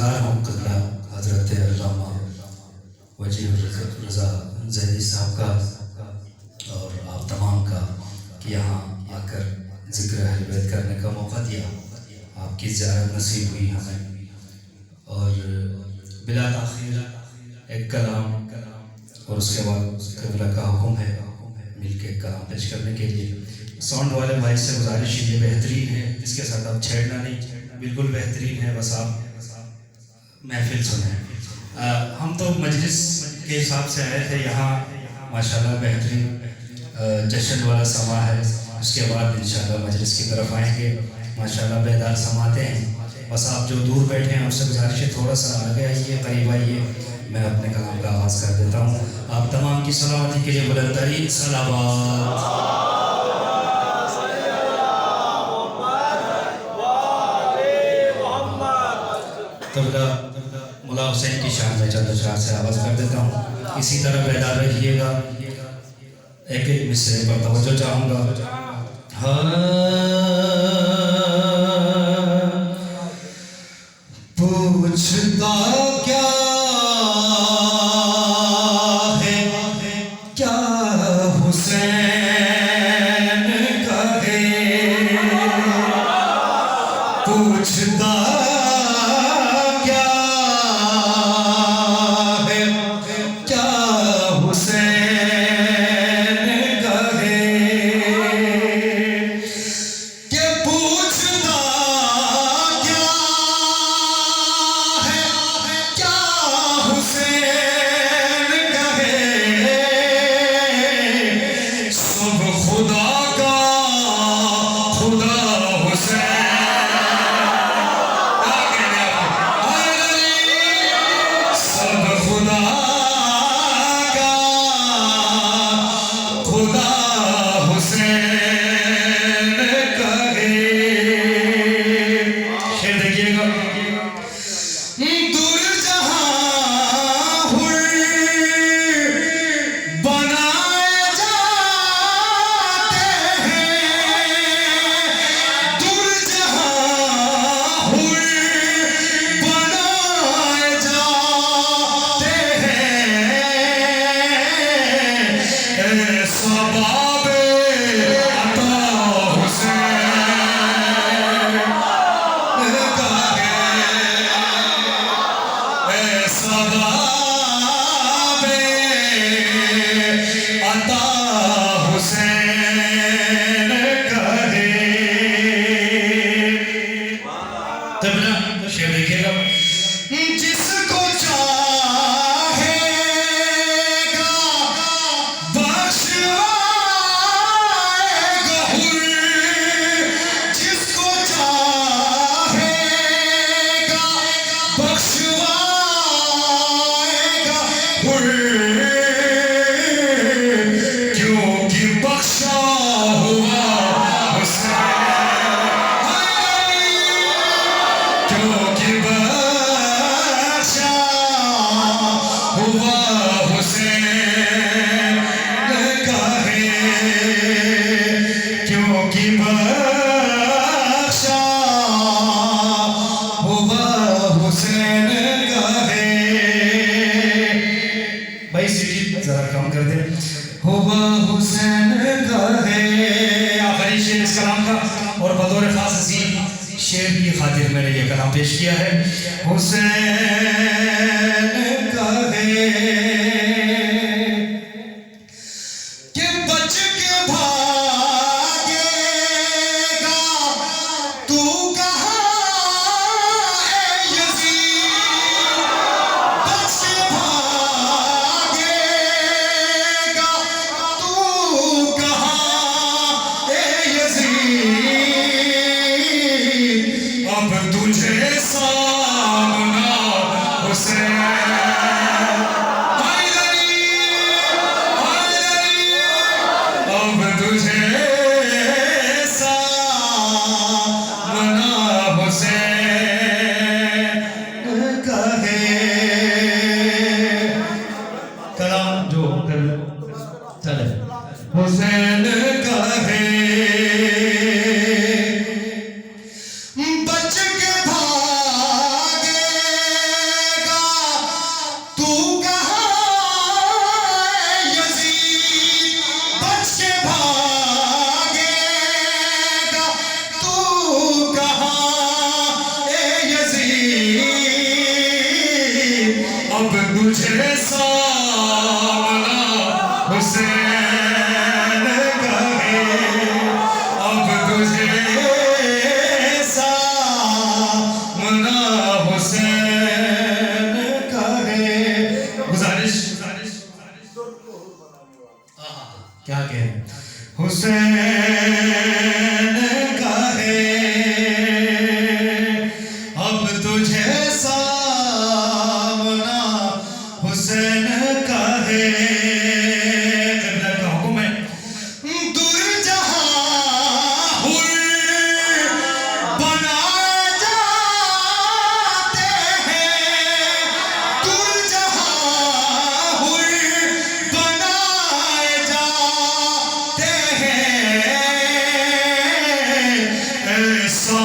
शुक्रगुजार हूँ क़िबला हज़रत अल्लामा वजीह रज़ा ज़ैदी साहब का और आप तमाम का कि यहाँ आकर ज़िक्र अहले बैत करने का मौका दिया। आपकी ज़ियारत नसीब हुई हमें और बिला ताख़ीर एक कलाम और उसके बाद क़िबला का हुक्म है मिल के कलाम पेश करने के लिए। साउंड वाले भाई से गुजारिश ये बेहतरीन है, इसके साथ आप छेड़ना नहीं, बिल्कुल बेहतरीन है, बस आप महफिल सुने। हम तो मजलिस के हिसाब से आए थे यहाँ, माशाल्लाह बेहतरीन जश्न वाला समा है। उसके बाद इंशाल्लाह मजलिस की तरफ आएंगे, माशाल्लाह बेदार समाते हैं। बस आप जो दूर बैठे हैं आपसे गुजारिश है थोड़ा सा आगे आइए, करीब आइए, मैं अपने कलाम का आगाज़ कर देता हूँ। आप तमाम की सलामती के लिए बुलंदतरीन सलावत। मुला हुसैन की शान में चंद अशरार से आवाज़ कर देता हूँ। इसी तरह बेदार रहिएगा, एक एक मिसरे पर तवज्जो चाहूँगा। पूछता क्या है क्या हुसैन कहे, पूछता और बतौर खास अजीम शेर की खातिर मैंने ये कलाम पेश किया है। हुसैन कहे कि बच के भागेगा तू कहाँ है यज़ीद, बच के भागेगा तू कहाँ है यज़ीद, अब तुझे सामना अब तुझे सामना हुसैन कहे, अब तुझे सामना हुसैन कहे। गुजारिश क्या कहें, हुसैन कहे अब तुझे सामना हुसैन कहे। किबला का हुक्म है, दूर जहां हुर बनाए जाते हैं, दूर जहां हुर बनाए जाते हैं, ऐसा